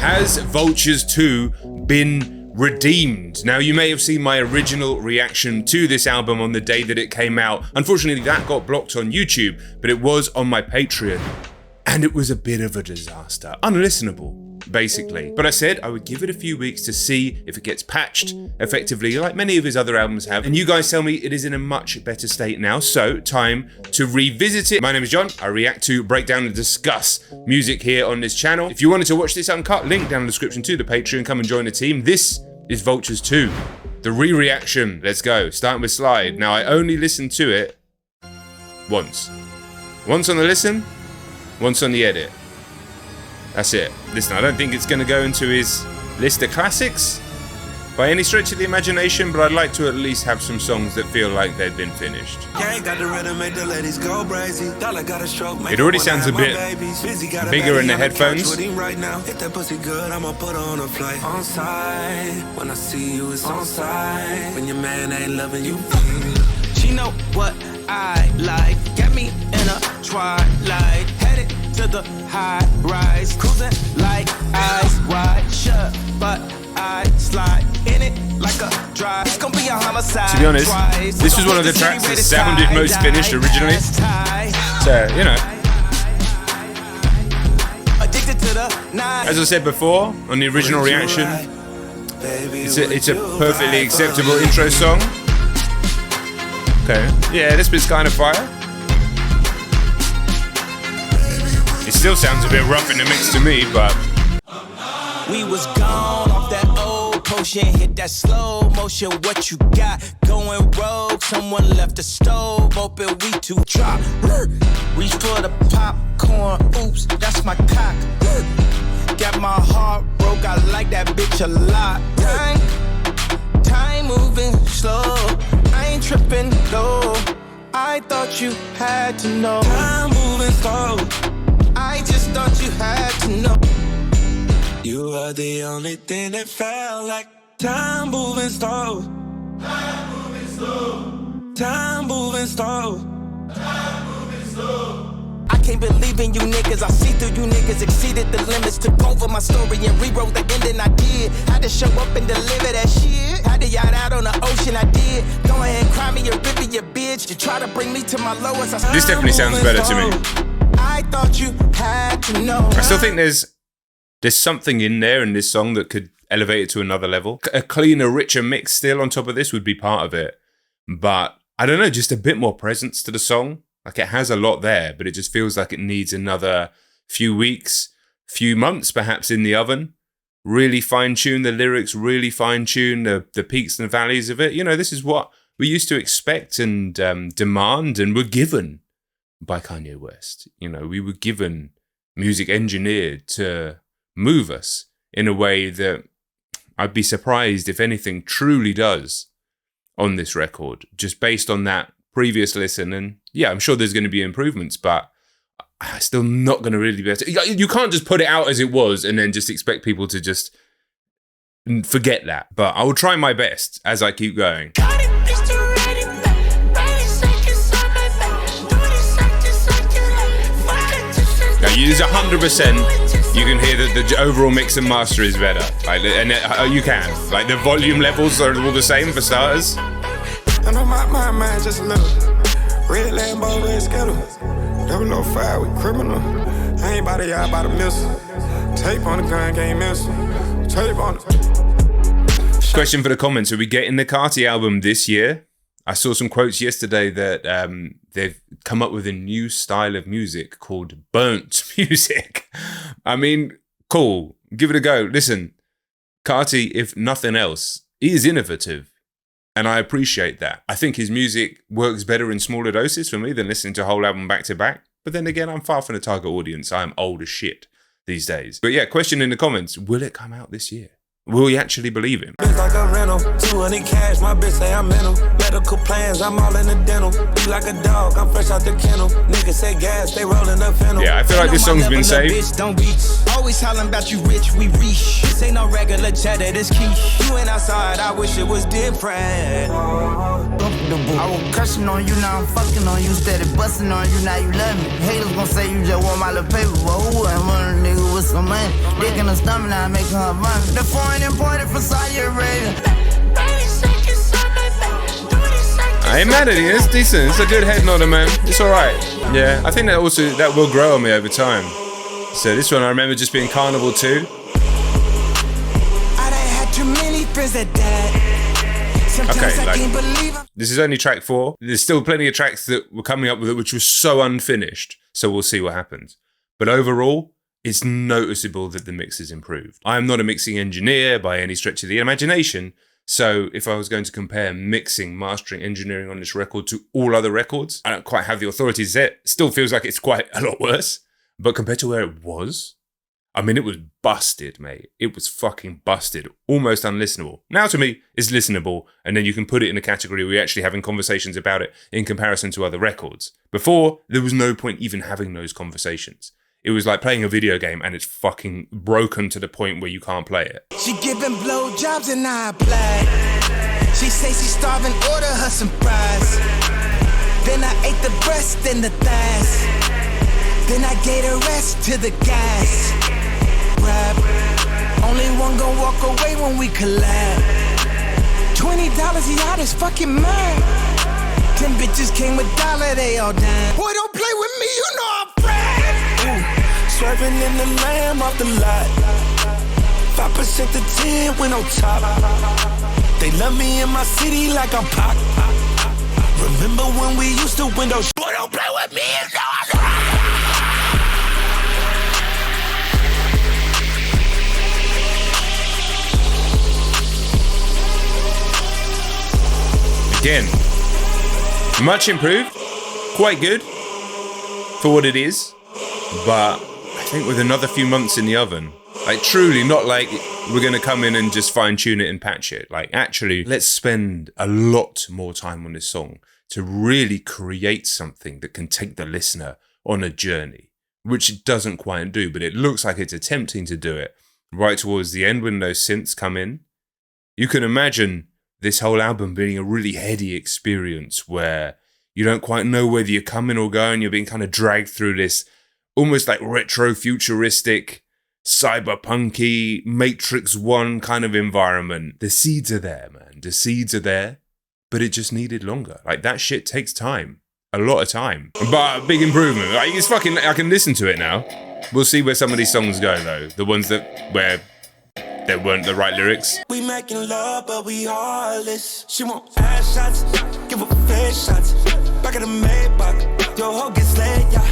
Has Vultures 2 been redeemed? Now, you may have seen my original reaction to this album on the day that it came out. Unfortunately, that got blocked on YouTube, but it was on my Patreon. And it was a bit of a disaster. Unlistenable, basically. But I said I would give it a few weeks to see if it gets patched effectively, like many of his other albums have. And you guys tell me it is in a much better state now, so time to revisit it. My name is John. I react to, break down, and discuss music here on this channel. If you wanted to watch this uncut, link down in the description to the Patreon. Come and join the team. This is Vultures 2, the re-reaction. Let's go. Starting with Slide. Now, I only listened to it once. Once on the listen, once on the edit. That's it. Listen, I don't think it's going to go into his list of classics by any stretch of the imagination, but I'd like to at least have some songs that feel like they've been finished. It already sounds a bit bigger in the headphones. She know what I like. Get me in a twilight, headed to the high rise, cruising like eyes wide shut, but I slide in it like a drive. It's gonna be a homicide. To be honest, this was one of the tracks that sounded most finished originally. So, you know. As I said before, on the original reaction, it's a perfectly acceptable intro song. Okay. Yeah, this bit's kind of fire. It still sounds a bit rough in the mix to me, but we was gone off that old potion, hit that slow motion. What you got going rogue? Someone left the stove open, we two drop. Reach for the popcorn, oops, that's my cock. Got my heart broke, I like that bitch a lot. Time moving slow, I ain't tripping though. I thought you had to know. Time moving slow, I just thought you had to know. You are the only thing that felt like time moving slow. Time moving slow. Time moving slow. Time moving slow. I can't believe in you niggas. I see through you niggas. Exceeded the limits. Took over my story and rewrote the ending I did. Had to show up and deliver that shit. Had to yacht out on the ocean I did. Go ahead and cry me a river, you bitch. You try to bring me to my lowest. This definitely sounds better to me. I thought you had to know. I still think there's something in there in this song that could elevate it to another level. A cleaner, richer mix still on top of this would be part of it. But I don't know, just a bit more presence to the song. Like, it has a lot there, but it just feels like it needs another few weeks, few months perhaps in the oven. Really fine-tune the lyrics, really fine-tune the peaks and valleys of it. You know, this is what we used to expect and demand and were given by Kanye West. You know, we were given music engineered to move us in a way that I'd be surprised if anything truly does on this record, just based on that previous listen. And yeah, I'm sure there's going to be improvements, but I'm still not going to really be able to. You can't just put it out as it was and then just expect people to just forget that. But I will try my best as I keep going. Now, you use 100%. You can hear that the overall mix and master is better. Like, and you can. Like, the volume levels are all the same for starters. I know my mind just a little. Red Lambo, red Skittle. 005 with criminal. I ain't about y'all about a missile. Tape on the gun, can't miss. Tape on it. Question for the comments. Are we getting the Carti album this year? I saw some quotes yesterday that they've come up with a new style of music called burnt music. I mean, cool. Give it a go. Listen, Carti, if nothing else, he is innovative. And I appreciate that. I think his music works better in smaller doses for me than listening to a whole album back to back. But then again, I'm far from the target audience. I'm old as shit these days. But yeah, question in the comments, will it come out this year? Will we actually believe him? Like a rental, 200 cash, my bitch say I'm mental. Medical plans, I'm all in the dental. Be like a dog, I'm fresh out the kennel. Niggas say gas, they rolling up fennel. Yeah, I feel like this song's been saved. Always hollering about you rich, we reach. This ain't no regular cheddar, this quiche. You ain't outside, I wish it was different. I was crushing on you, now I'm fucking on you. Steady busting on you, now you love me. Haters gon' say you just want my little paper, but who wouldn't want a nigga with some money? Dick in the stomach, now I make her run. The foreign imported from Saudi Arabia. I ain't mad at it, it's decent, it's a good head nodder, man. It's alright. Yeah, I think that will grow on me over time. So this one I remember just being Carnival 2. I done had too many friends that died. Sometimes Okay, I can't believe I'm this is only track 4. There's still plenty of tracks that were coming up with it which was so unfinished, so we'll see what happens. But overall, it's noticeable that the mix has improved. I am not a mixing engineer by any stretch of the imagination, so if I was going to compare mixing, mastering, engineering on this record to all other records, I don't quite have the authority to say it. Still feels like it's quite a lot worse. But compared to where it was, I mean, it was busted, mate. It was fucking busted. Almost unlistenable. Now to me, it's listenable, and then you can put it in a category where you're actually having conversations about it in comparison to other records. Before, there was no point even having those conversations. It was like playing a video game and it's fucking broken to the point where you can't play it. She giving blowjobs and I applied. She say she starving, order her some fries. Then I ate the breast and the thighs. Then I gave the rest to the guys. Rap. Only one gon' walk away when we collab. $20, y'all is fucking mine. 10 bitches came with $1, they all dime. Boy, don't play with me, you know I'm friend. Swerving in the lamb off the lot. 5% to 10 when on top. They love me in my city like I'm Pac. Remember when we used to window sh- Boy, don't play with me, you know I'm friend. Again, much improved, quite good for what it is, but I think with another few months in the oven, like truly not like we're going to come in and just fine tune it and patch it. Like actually, let's spend a lot more time on this song to really create something that can take the listener on a journey, which it doesn't quite do, but it looks like it's attempting to do it right towards the end when those synths come in. You can imagine this whole album being a really heady experience where you don't quite know whether you're coming or going. You're being kind of dragged through this almost like retro futuristic, cyberpunky, Matrix 1 kind of environment. The seeds are there, man. The seeds are there, but it just needed longer. Like that shit takes time. A lot of time. But big improvement. Like it's fucking, I can listen to it now. We'll see where some of these songs go though. The ones where there weren't the right lyrics. We making love, but we heartless. She want ass shots, give her face shots. Back of the Maybach, your hoe get slayed, yeah.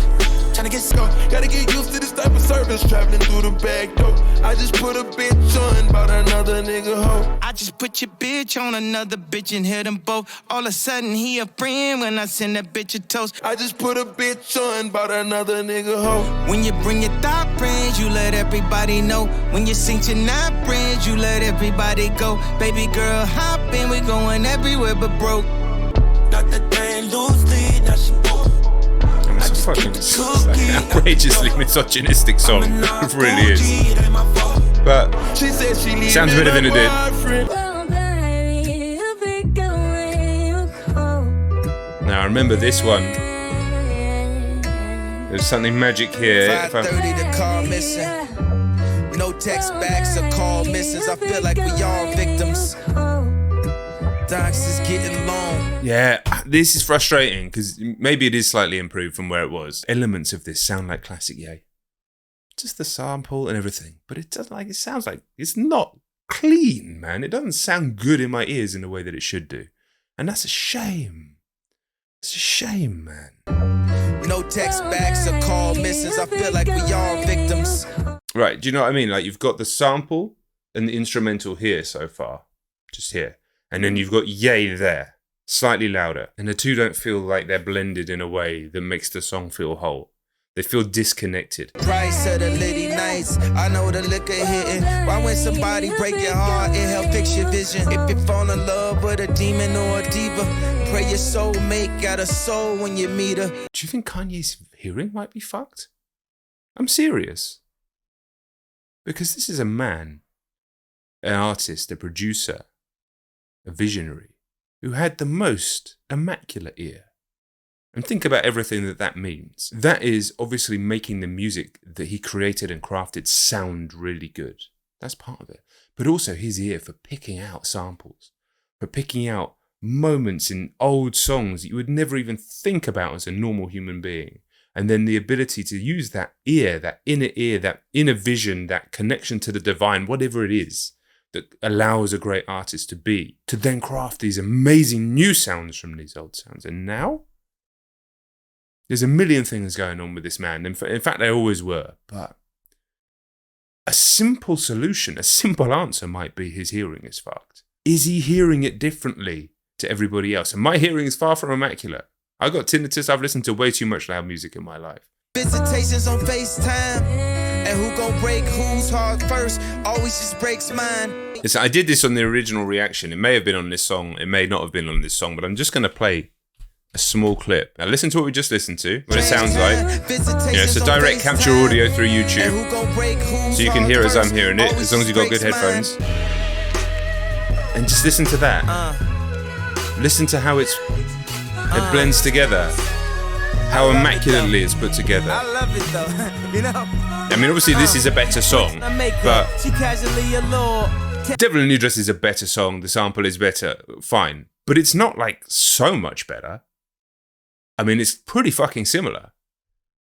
Tryna get scored, gotta get used to this type of service. Traveling through the back door. I just put a bitch on, bought another nigga hoe. I just put your bitch on another bitch and hit them both. All of a sudden he a friend when I send that bitch a toast. I just put a bitch on, bought another nigga hoe. When you bring your thought friends, you let everybody know. When you sink your not friends, you let everybody go. Baby girl, hop in, we going everywhere but broke. Got the thing loosely, now she broke. It's a fucking like outrageously misogynistic song. It really is. But sounds better than it did. Now I remember this one. There's something magic here. 5:30 the car missing. No text backs or call misses. I feel like we all victims. Docs is getting long. Yeah, this is frustrating because maybe it is slightly improved from where it was. Elements of this sound like classic Ye. Just the sample and everything. But it doesn't like, it sounds like it's not clean, man. It doesn't sound good in my ears in the way that it should do. And that's a shame. It's a shame, man. No text backs or call misses. I feel like we all victims. Right, do you know what I mean? Like you've got the sample and the instrumental here so far. Just here. And then you've got Ye there, slightly louder. And the two don't feel like they're blended in a way that makes the song feel whole. They feel disconnected. Price of the litty nights, I know the liquor hitting. Why when somebody break your heart, it help fix your vision. If you fall in love with a demon or a diva, pray your soulmate got a soul when you meet her. Do you think Kanye's hearing might be fucked? I'm serious. Because this is a man, an artist, a producer, a visionary, who had the most immaculate ear. And think about everything that means. That is obviously making the music that he created and crafted sound really good. That's part of it. But also his ear for picking out samples, for picking out moments in old songs that you would never even think about as a normal human being. And then the ability to use that ear, that inner vision, that connection to the divine, whatever it is, that allows a great artist to be, to then craft these amazing new sounds from these old sounds. And now, there's a million things going on with this man. In fact, there always were. But a simple solution, a simple answer might be his hearing is fucked. Is he hearing it differently to everybody else? And my hearing is far from immaculate. I got tinnitus. I've listened to way too much loud music in my life. Visitations on FaceTime. And who gon' break whose heart first? Always just breaks mine. Listen, I did this on the original reaction. It may have been on this song. It may not have been on this song. But I'm just going to play a small clip. Now listen to what we just listened to, what it sounds like. It's a direct capture audio through YouTube, so you can hear as I'm hearing it, as long as you've got good headphones. And just listen to that. Listen to how it blends together, how immaculately it's put together. I love it though, you know. I mean, obviously this is a better song, but Devil in a New Dress is a better song. The sample is better, fine, but it's not like so much better. I mean, it's pretty fucking similar.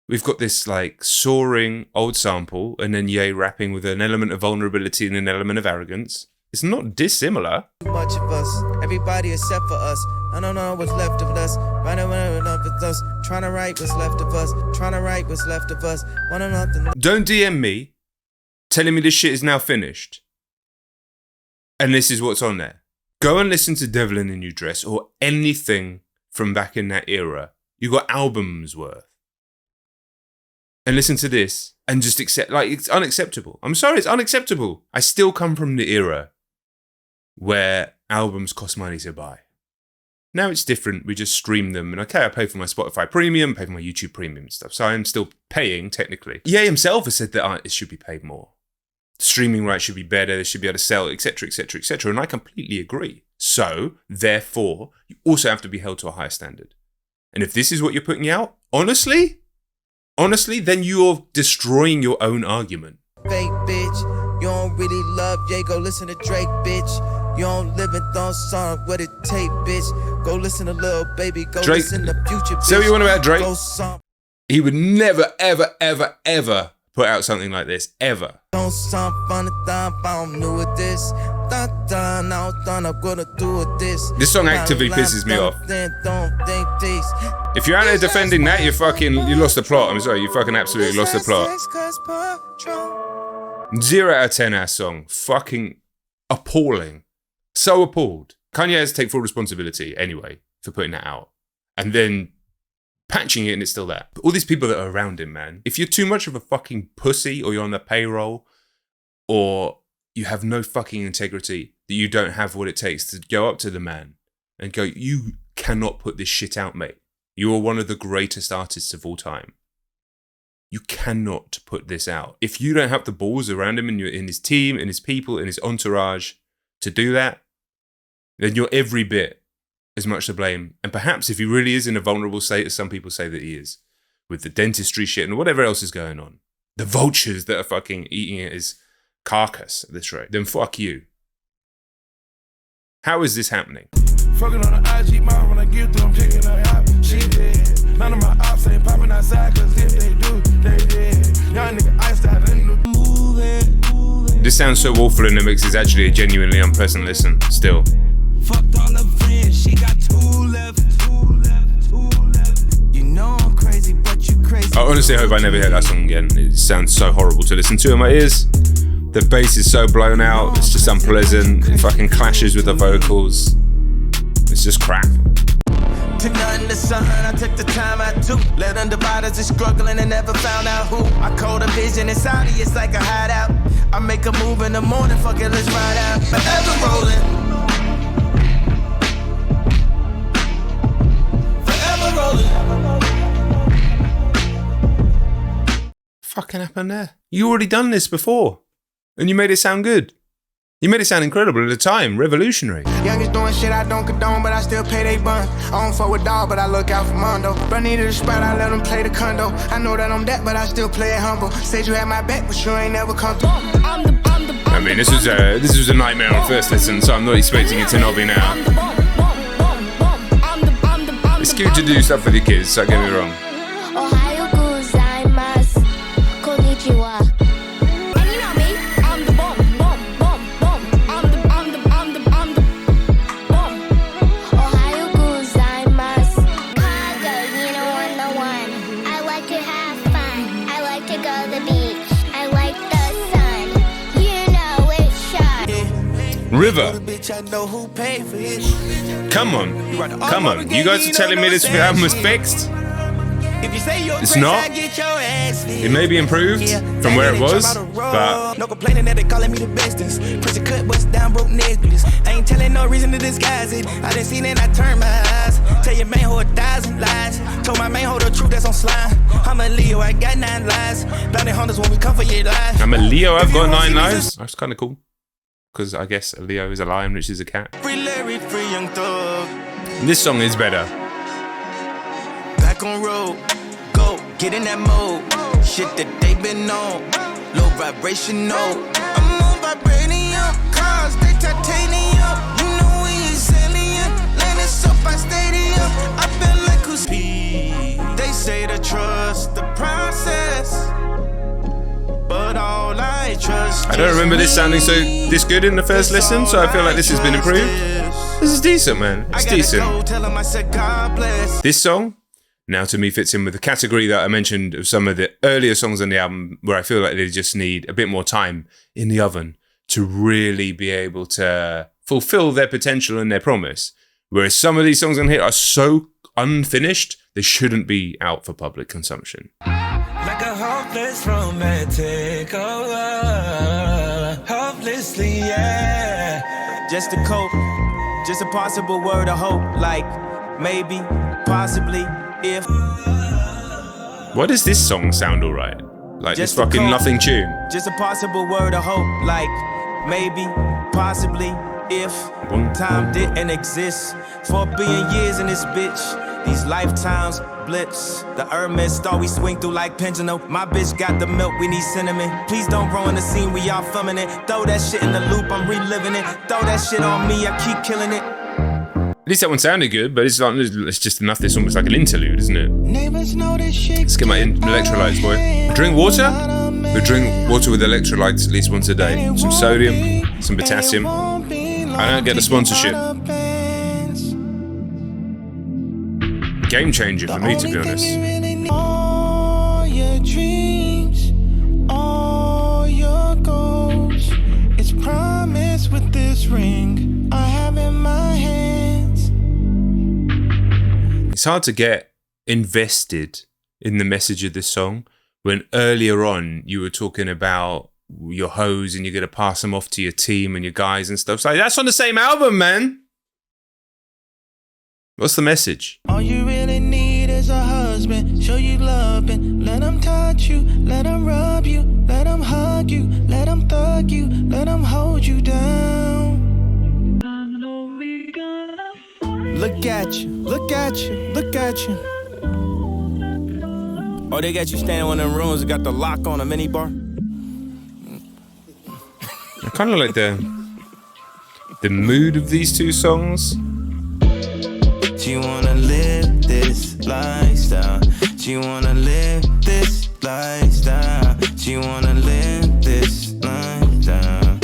We've got this like soaring old sample and then Ye rapping with an element of vulnerability and an element of arrogance. It's not dissimilar. Too much of us, everybody except for us. I don't know what's left of us. Trying to write what's left of us. Trying to write what's left of us. Don't DM me telling me this shit is now finished. And this is what's on there. Go and listen to Devil in a New Dress or anything from back in that era. You got albums worth. And listen to this and just accept, like, it's unacceptable. I'm sorry, it's unacceptable. I still come from the era where albums cost money to buy. Now it's different. We just stream them. And okay, I pay for my Spotify Premium, pay for my YouTube Premium stuff. So I'm still paying, technically. Ye himself has said that artists should be paid more. Streaming rights should be better. They should be able to sell, etc., etc., etc. And I completely agree. So, therefore, you also have to be held to a higher standard. And if this is what you're putting out, honestly, then you're destroying your own argument. Fake bitch, you don't really love Jay, go listen to Drake, bitch. You don't live in Thong Song, what it take, bitch. Go listen to Lil Baby, go Drake, listen to Future, bitch. Say what you want about Drake. He would never, ever, ever, ever put out something like this, ever. Don't sound funny, I'm new with this. This song actively pisses me off. If you're out there defending that, you lost the plot. I'm sorry, you fucking absolutely lost the plot. 0 out of 10 ass song. Fucking appalling. So appalled. Kanye has to take full responsibility anyway for putting that out. And then patching it and it's still there. But all these people that are around him, man. If you're too much of a fucking pussy or you're on the payroll or you have no fucking integrity, that you don't have what it takes to go up to the man and go, you cannot put this shit out, mate. You are one of the greatest artists of all time. You cannot put this out. If you don't have the balls around him and you're in his team, in his people, in his entourage to do that, then you're every bit as much to blame. And perhaps if he really is in a vulnerable state, as some people say that he is, with the dentistry shit and whatever else is going on, the vultures that are fucking eating at his carcass at this rate, then fuck you. How is this happening? Fucking on the IG mouth when I get through, I'm checking her out. She dead. None of my ops ain't popping outside, cause if they do, they dead. Young nigga iced out in the moving. This sounds so awful in the mix, it's actually a genuinely unpleasant listen, still. Fucked all her friends, she got two left. You know I'm crazy, but you crazy. I honestly hope I never hear that song again. It sounds so horrible to listen to in my ears. The bass is so blown out, it's just unpleasant. It fucking clashes with the vocals. It's just crap. To nothing to something, I took the time I took. Let undividers is struggling and never found out who. I called a vision, it's Saudi, it's like a hideout. I make a move in the morning, fuck it, let's ride out. Forever rolling. Fucking happened there? You already done this before. And you made it sound good. You made it sound incredible at the time, revolutionary. Youngest doing shit I don't condone, but I still pay they bun. I don't fuck with dog, but I look out for Mondo. Bro needed a spot, I let him play the condo. I know that I'm that, but I still play it humble. Said you had my back, but you ain't never come through. I mean, this was a nightmare on first listen, so I'm not expecting it to not be now. It's cute to do stuff with your kids, don't get me wrong. Ohayou gozaimasu. Konnichiwa. And you know me, I'm the bomb. I'm the bomb. Ohayou gozaimasu. Chicago, you know, 101. I like to have fun. I like to go to the beach. I like the sun. You know it's sharp. River, Bitch, I know who paid for it. come on. You guys are telling me this album was fixed? If you say you're It's crazy, not. I get your ass It may be improved from where it was, but no complaining that they calling me the bestest. Prison cut, bust down, broke necklace. I ain't telling no reason to disguise it. I done seen it, I turned my eyes. Tell your man who 1,000 lies. Told my man who the truth that's on slime. I'm a Leo, I got 9 lies. Bounty hunters when we come for your life. I'm a Leo, I've got 9 lives. That's kind of cool. Because I guess a Leo is a lion, which is a cat. Free Larry, free young thug. This song is better. Back on road, go, get in that mode. Shit that they been on, low vibration, no. I'm on vibranium, cars, they titanium. You know we ain't selling, landing so by stadium. I feel like who's they say to trust the process, but all I trust. I don't remember this sounding this good in the first listen, so I feel like this has been improved. This is decent, man. It's decent. This song, now to me, fits in with the category that I mentioned of some of the earlier songs on the album where I feel like they just need a bit more time in the oven to really be able to fulfill their potential and their promise. Whereas some of these songs on here are so unfinished, they shouldn't be out for public consumption. Like a hopeless romantic, hopelessly, yeah. Just a cope, just a possible word of hope, like maybe, possibly, if. Why does this song sound alright? Like Just this a fucking cope. nothing tune. Just a possible word of hope, like maybe, possibly, if time didn't exist. 4 billion years in this bitch, these lifetimes blips. The Hermes star we swing through like pendulum. My bitch got the milk, we need cinnamon. Please don't ruin the scene, we all filming it. Throw that shit in the loop, I'm reliving it. Throw that shit on me, I keep killing it. At least that one sounded good, but it's just enough. It's almost like an interlude, isn't it? Let's get my electrolytes, boy. Drink water? We drink water with electrolytes at least once a day. Some sodium, some potassium. I don't get a sponsorship. Game changer for me, to be honest. All your dreams, all your goals. It's promised with this ring I have in my hands. It's hard to get invested in the message of this song when earlier on you were talking about your hoes and you're going to pass them off to your team and your guys and stuff. It's like, that's on the same album, man. What's the message? All you really need is a husband. Show you loving. Let him touch you. Let him rub you. Let him hug you. Let him thug you. Let him hold you down. Look at you. Look at you. Look at you. Oh, they got you standing in one of them rooms that got the lock on a mini bar? I kind of like the mood of these two songs. She wanna live this lifestyle. She wanna live this lifestyle. She wanna live this lifestyle.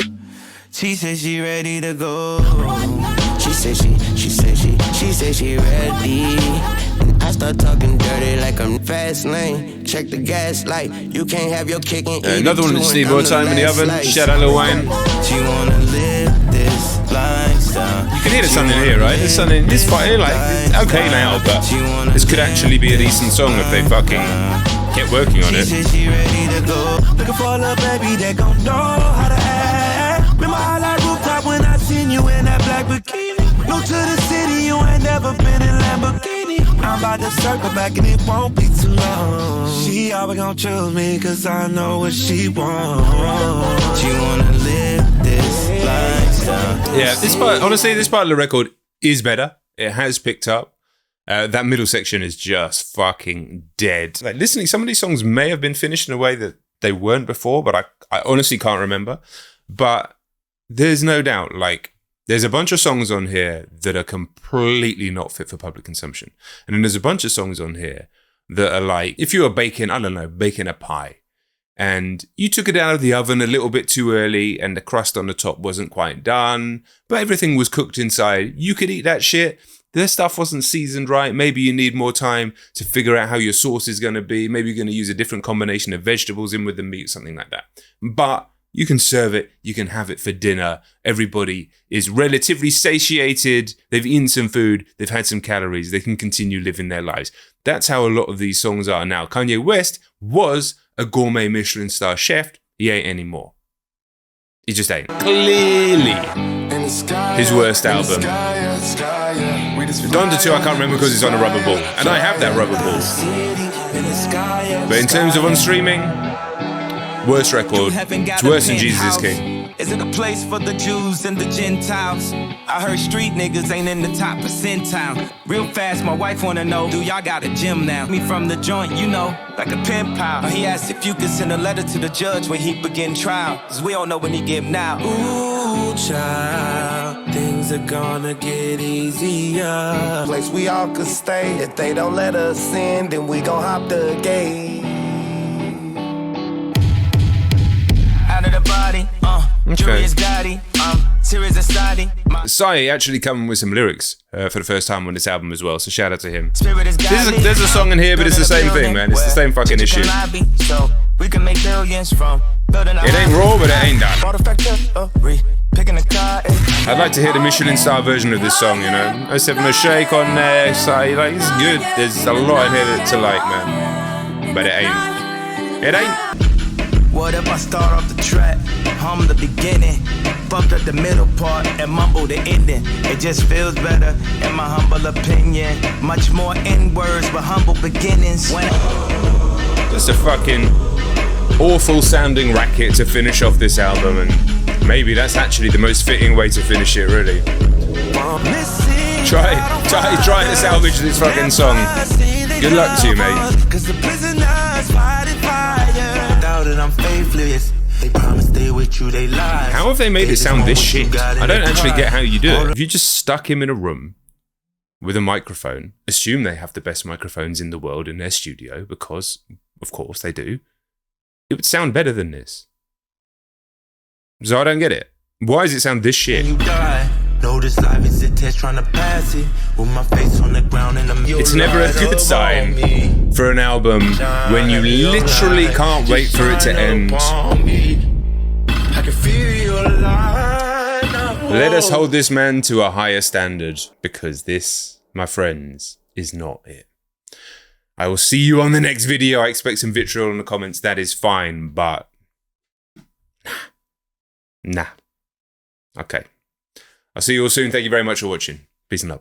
She said she ready to go. She said she ready. And I start talking dirty like I'm fast lane. Check the gas light. You can't have your kick and eat Another one that just need more time in the oven. Shout out Lil Wayne. She wanna live this lifestyle. You can hear there's something here, right? There's something. This fight, like, it's okay now, but this could actually be a decent song if they fucking kept working on it. She said she ready to go. Looking for a little baby that gon' know how to act. Remember how I rooftop when I seen you in that black bikini? New to the city, you ain't never been in Lamborghini. I'm about to circle back and it won't be too long. She always gon' choose me cause I know what she wants. She wanna live this lifestyle. Yeah, this part, honestly, this part of the record is better. It has picked up. That middle section is just fucking dead. Like, listening, some of these songs may have been finished in a way that they weren't before, but I honestly can't remember. But there's no doubt, like, there's a bunch of songs on here that are completely not fit for public consumption. And then there's a bunch of songs on here that are like, if you were baking a pie, and you took it out of the oven a little bit too early and the crust on the top wasn't quite done, but everything was cooked inside, you could eat that shit. Their stuff wasn't seasoned right. Maybe you need more time to figure out how your sauce is going to be. Maybe you're going to use a different combination of vegetables in with the meat, something like that. But you can serve it. You can have it for dinner. Everybody is relatively satiated. They've eaten some food. They've had some calories. They can continue living their lives. That's how a lot of these songs are now. Kanye West was a gourmet Michelin star chef. He ain't anymore. He just ain't. Clearly his worst album. JonDentonYT, I can't remember because it's on a rubber ball. And I have that rubber ball. But in terms of on streaming, worst record. It's worse than Jesus is King. Is it a place for the Jews and the Gentiles? I heard street niggas ain't in the top percentile. Real fast, my wife wanna know, do y'all got a gym now? Me from the joint, you know, like a pen pal. He asked if you could send a letter to the judge when he begin trial. Cause we don't know when he give now. Ooh, child, things are gonna get easier. Place we all could stay. If they don't let us in, then we gon' hop the gate. Out of the body, Julius Gotti, serious and study. Sai actually coming with some lyrics for the first time on this album as well, so shout out to him. Spirit is There's a song in here, but it's the same thing, man. It's the same fucking issue. So we can make billions from It ain't raw, but it ain't done. I'd like to hear the Michelin star version of this song, you know. I was having a shake on there, Sai, like, it's good. There's a lot in here to like, man. But it ain't. It ain't. What if I start off the track, hum the beginning, bumped up the middle part and mumble the ending? It just feels better, in my humble opinion. Much more N-words, but humble beginnings. Just a fucking awful sounding racket to finish off this album, and maybe that's actually the most fitting way to finish it, really. Try to salvage this fucking song. Good luck to you, mate. I'm faithless. They promise stay with you, they lie. How have they made it sound this shit? I don't actually get how you do it. If you just stuck him in a room with a microphone, assume they have the best microphones in the world in their studio, because, of course, they do, it would sound better than this. So I don't get it. Why does it sound this shit? No, this life is a test trying to pass it with my face on the ground and I'm It's never a good sign for an album when you literally can't wait for it to end. Let us hold this man to a higher standard, because this, my friends, is not it. I will see you on the next video. I expect some vitriol in the comments. That is fine, but nah. Okay. I'll see you all soon. Thank you very much for watching. Peace and love.